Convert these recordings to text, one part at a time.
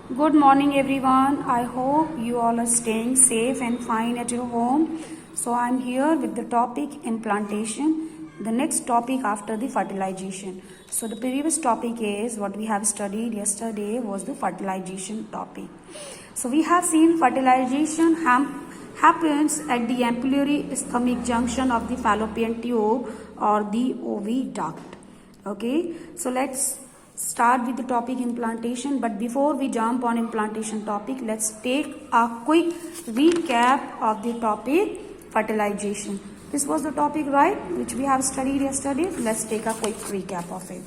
Good morning, everyone. I hope you all are staying safe and fine at your home. So, I'm here with the topic implantation, the next topic after the fertilization. So, the previous topic is what we have studied yesterday was the fertilization topic. So, we have seen fertilization happens at the ampullary ischemic junction of the fallopian tube or the oviduct. Okay, so let's start with the topic implantation, but before we jump on implantation topic, let's take a quick recap of the topic fertilization. This was the topic, right, which we have studied yesterday. Let's take a quick recap of it.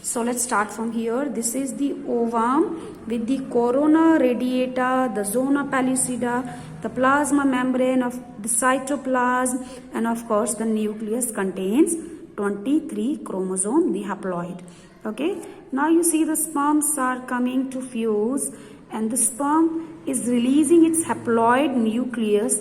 So let's start from here. This is the ovum with the corona radiata, the zona pellucida, the plasma membrane of the cytoplasm, and of course the nucleus contains 23 chromosome, the haploid. Okay, now you see the sperms are coming to fuse and the sperm is releasing its haploid nucleus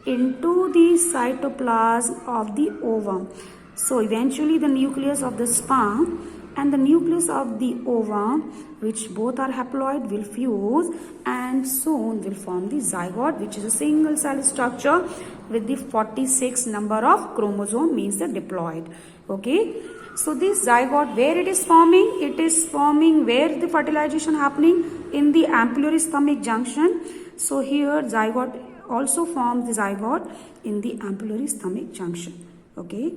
into the cytoplasm of the ovum. So eventually the nucleus of the sperm and the nucleus of the ovum, which both are haploid, will fuse and soon will form the zygote, which is a single cell structure with the 46 number of chromosome, means the diploid. Okay, so this zygote, where it is forming? It is forming where the fertilization happening? In the ampullary ischemic junction. So here zygote also forms the zygote in the ampullary ischemic junction. Okay,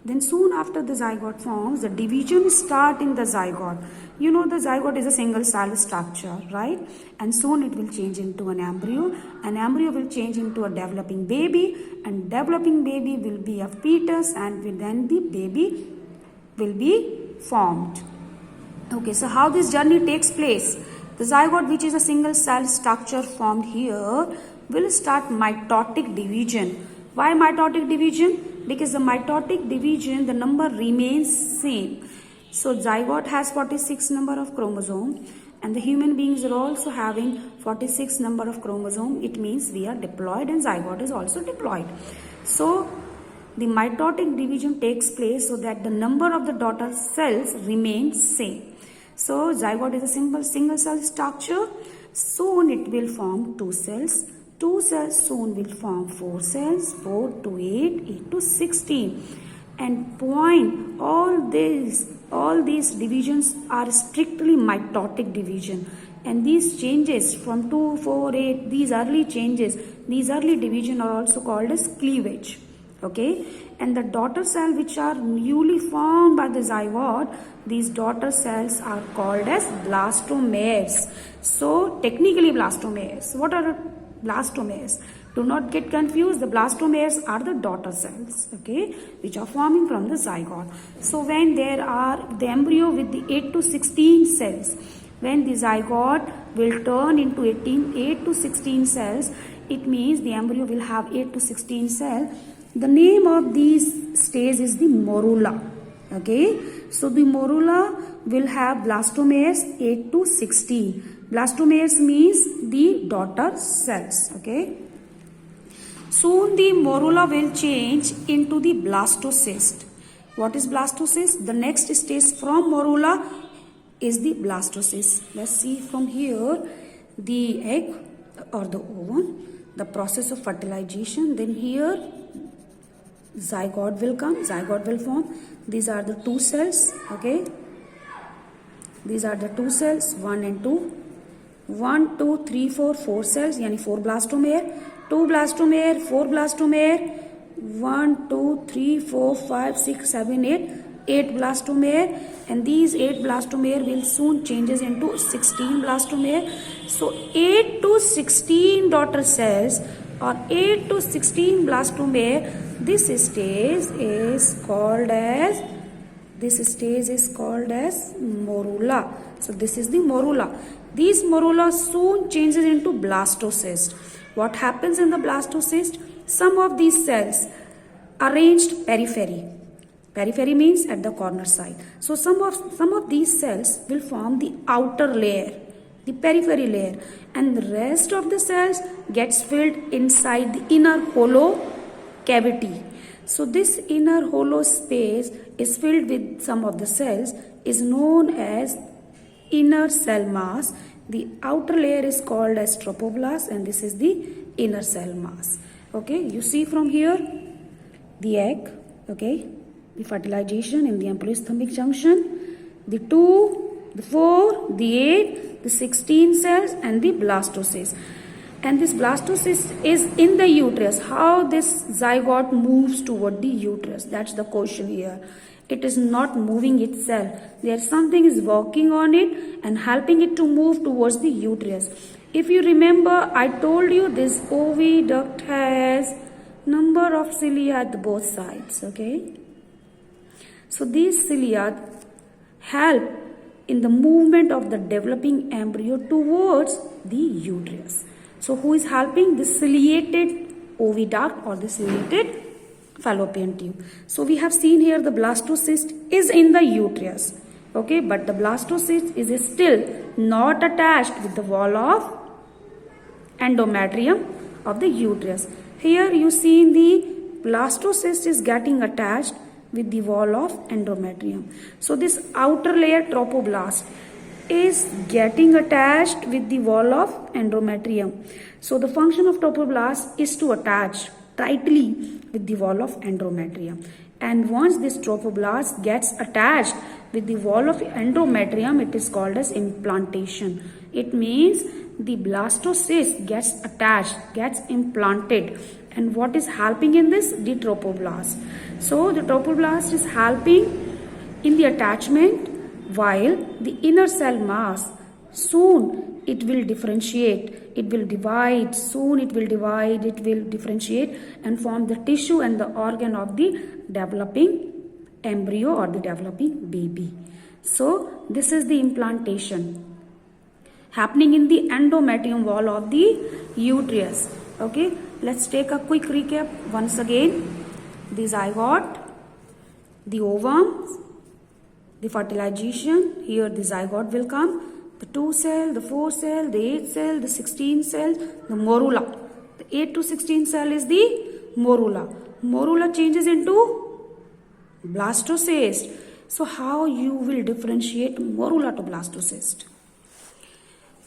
then soon after the zygote forms, the division start in the zygote. You know the zygote is a single cell structure, right? And soon it will change into an embryo. An embryo will change into a developing baby, and developing baby will be a fetus, and then the baby will be formed. Okay, so how this journey takes place? The zygote, which is a single cell structure formed here, will start mitotic division. Why mitotic division? Because the mitotic division, the number remains same. So zygote has 46 number of chromosome, and the human beings are also having 46 number of chromosome. It means we are diploid and zygote is also diploid. So the mitotic division takes place so that the number of the daughter cells remains same. So zygote is a single cell structure. Soon it will form two cells. Two cells soon will form four cells, 4 to 8, 8 to 16. And point, all these divisions are strictly mitotic division. And these changes from 2, 4, 8, these early changes, these early division are also called as cleavage. Okay, and the daughter cell which are newly formed by the zygote, these daughter cells are called as blastomeres. So technically blastomeres. What are blastomeres? Do not get confused. The blastomeres are the daughter cells, okay, which are forming from the zygote. So when there are the embryo with the 8 to 16 cells, when the zygote will turn into 8 to 16 cells, it means the embryo will have 8 to 16 cells. The name of these stage is the morula. Okay, so the morula will have blastomeres 8 to 16. Blastomeres means the daughter cells. Okay, soon the morula will change into the blastocyst. What is blastocyst? The next stage from morula is the blastocyst. Let's see from here the egg or the ovum, the process of fertilization. Then here zygote will come, zygote will form. These are the two cells. Okay, these are the two cells, 1 and 2. 1, 2, 3, 4, 4 cells, yani 4 blastomere, 2 blastomere, 4 blastomere, 1, 2, 3, 4, 5, 6, 7, 8 blastomere, and these 8 blastomere will soon changes into 16 blastomere. So 8 to 16 daughter cells or 8 to 16 blastomere, this stage is called as morula. So this is the morula. These morula soon changes into blastocyst. What happens in the blastocyst? Some of these cells arranged periphery. Periphery means at the corner side. So some of these cells will form the outer layer, the periphery layer, and the rest of the cells gets filled inside the inner hollow cavity. So this inner hollow space is filled with some of the cells, is known as inner cell mass. The outer layer is called as trophoblast, and this is the inner cell mass. Okay, you see from here the egg, okay, the fertilization in the embryo-stomach junction, the 2, the 4, the 8, the 16 cells, and the blastocyst. And this blastocyst is in the uterus. How this zygote moves toward the uterus? That's the question here. It is not moving itself. There's something is working on it and helping it to move towards the uterus. If you remember, I told you this oviduct has number of cilia at both sides. Okay. So these cilia help in the movement of the developing embryo towards the uterus. So who is helping? The ciliated oviduct or the ciliated fallopian tube. So we have seen here the blastocyst is in the uterus. Okay, but the blastocyst is still not attached with the wall of endometrium of the uterus. Here you see the blastocyst is getting attached with the wall of endometrium. So this outer layer trophoblast is getting attached with the wall of endometrium. So the function of trophoblast is to attach tightly with the wall of endometrium. And once this trophoblast gets attached with the wall of endometrium, it is called as implantation. It means the blastocyst gets attached, gets implanted. And what is helping in this? The trophoblast. So the trophoblast is helping in the attachment, while the inner cell mass, soon it will differentiate, it will divide, soon it will divide, it will differentiate and form the tissue and the organ of the developing embryo or the developing baby. So this is the implantation happening in the endometrium wall of the uterus. Okay, let's take a quick recap once again. The zygote, the ovum, the fertilization, here the zygote will come, the 2 cell, the 4 cell, the 8 cell, the 16 cell, the morula. The 8 to 16 cell is the morula. Morula changes into blastocyst. So how you will differentiate morula to blastocyst?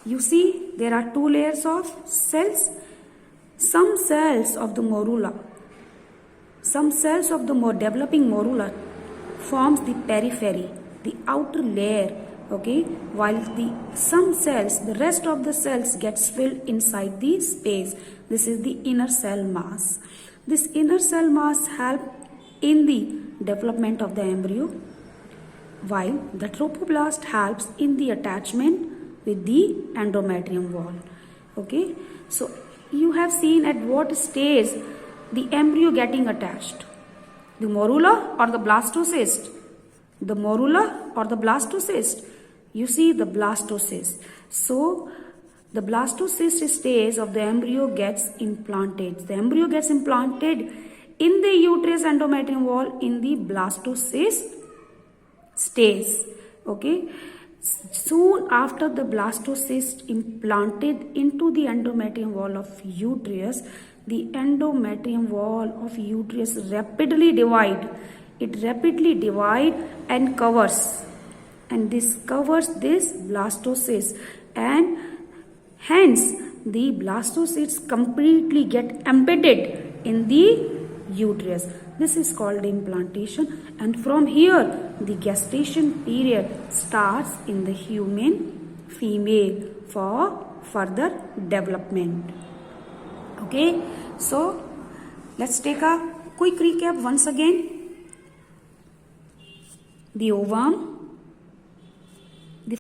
You see there are 2 layers of cells. Some cells of the morula, some cells of the developing morula forms the periphery, the outer layer, okay, while some cells, the rest of the cells gets filled inside the space. This is the inner cell mass. This inner cell mass help in the development of the embryo, while the trophoblast helps in the attachment with the endometrium wall. Okay, so you have seen at what stage the embryo getting attached, the morula or the blastocyst? The morula or the blastocyst? You see the blastocyst. So the blastocyst stage of the embryo gets implanted. The embryo gets implanted in the uterus endometrium wall in the blastocyst stage. Okay. Soon after the blastocyst implanted into the endometrium wall of uterus, the endometrium wall of uterus rapidly divide. It rapidly divide and covers, and this covers this blastocyst, and hence the blastocysts completely get embedded in the uterus. This is called implantation, and from here the gestation period starts in the human female for further development. Okay, so let's take a quick recap once again. The ovum,